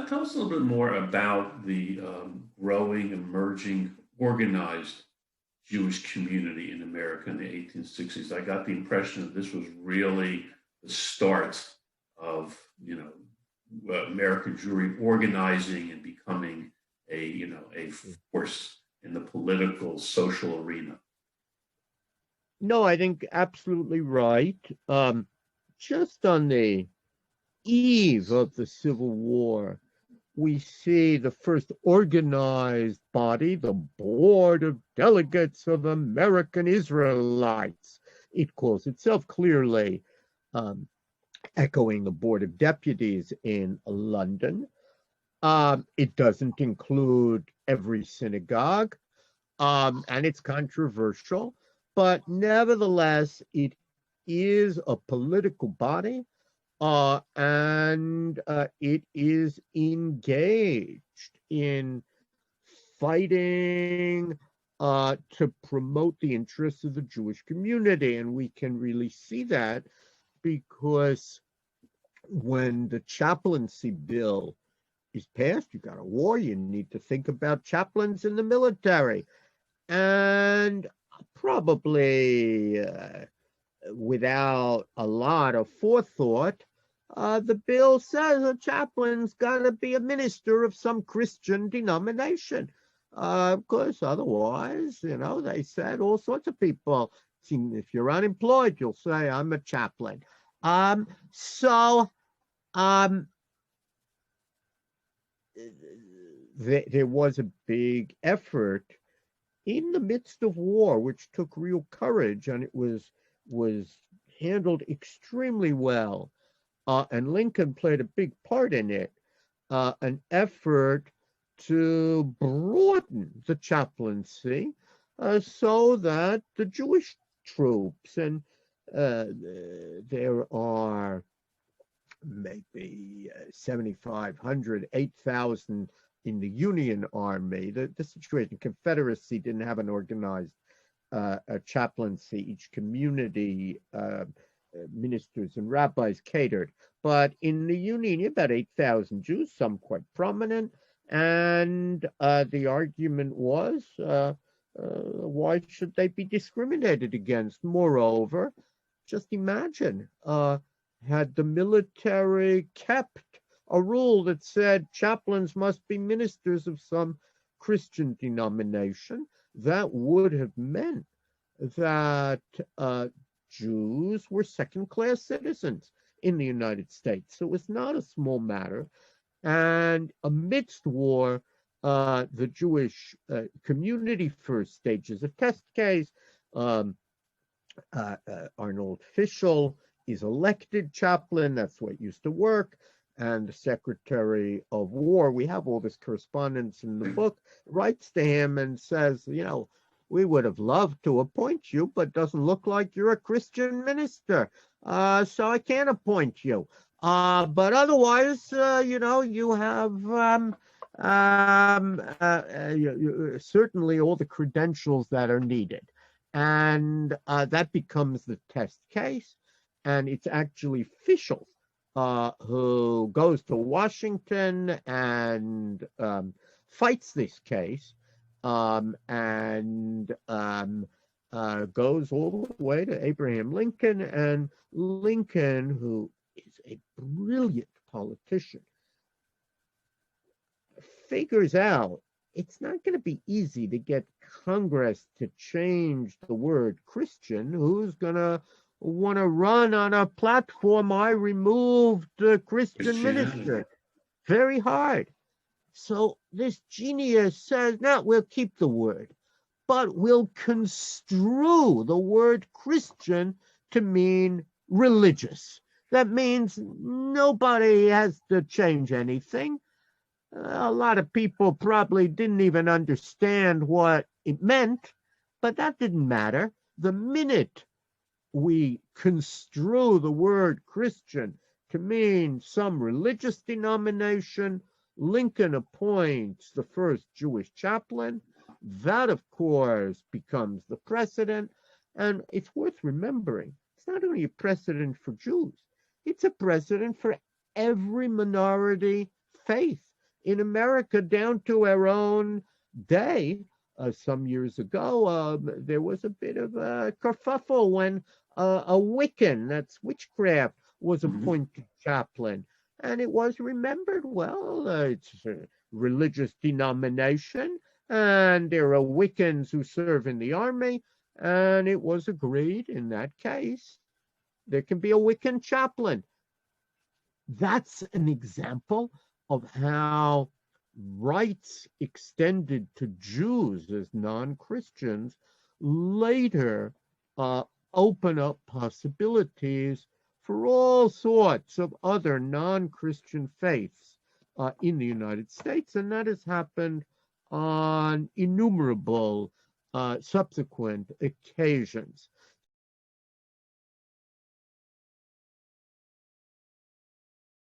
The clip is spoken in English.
tell us a little bit more about the growing, emerging, organized Jewish community in America in the 1860s. I got the impression that this was really the start of, American Jewry organizing and becoming a force in the political, social arena. No, I think absolutely right. Just on the eve of the Civil War, we see the first organized body, the Board of Delegates of American Israelites. It calls itself clearly echoing the Board of Deputies in London. It doesn't include every synagogue, and it's controversial, but nevertheless, it is a political body, and it is engaged in fighting to promote the interests of the Jewish community. And we can really see that because when the chaplaincy bill is passed, you got a war, you need to think about chaplains in the military. And probably without a lot of forethought, the bill says a chaplain's got to be a minister of some Christian denomination. Of course, otherwise, they said all sorts of people. If you're unemployed, you'll say, I'm a chaplain. There was a big effort in the midst of war, which took real courage, and it was handled extremely well. And Lincoln played a big part in it, an effort to broaden the chaplaincy so that the Jewish troops, and there are maybe 7,500, 8,000 in the Union Army. The situation, Confederacy didn't have an organized chaplaincy. Each community, ministers and rabbis catered. But in the Union, about 8,000 Jews, some quite prominent. And the argument was, why should they be discriminated against? Moreover, just imagine, had the military kept a rule that said chaplains must be ministers of some Christian denomination, that would have meant that Jews were second-class citizens in the United States. So it was not a small matter. And amidst war, the Jewish community first stages a test case. Arnold Fischel is elected chaplain. That's what used to work. And the Secretary of War, we have all this correspondence in the book, writes to him and says, we would have loved to appoint you, but doesn't look like you're a Christian minister. So I can't appoint you. But otherwise, you have certainly all the credentials that are needed. And that becomes the test case. And it's actually Fischel who goes to Washington and fights this case and goes all the way to Abraham Lincoln. And Lincoln, who is a brilliant politician, figures out it's not going to be easy to get Congress to change the word Christian. Who's going to want to run on a platform, I removed the Christian minister? Very hard. So this genius says, no, we'll keep the word, but we'll construe the word Christian to mean religious. That means nobody has to change anything. A lot of people probably didn't even understand what it meant, but that didn't matter. The minute we construe the word Christian to mean some religious denomination, Lincoln appoints the first Jewish chaplain. That, of course, becomes the precedent. And it's worth remembering, it's not only a precedent for Jews, it's a precedent for every minority faith. in America down to our own day. Some years ago, there was a bit of a kerfuffle when a Wiccan, that's witchcraft, was appointed chaplain. And it was remembered, well, it's a religious denomination, and there are Wiccans who serve in the army, and it was agreed in that case there can be a Wiccan chaplain. That's an example of how rights extended to Jews as non-Christians later open up possibilities for all sorts of other non-Christian faiths in the United States, and that has happened on innumerable subsequent occasions.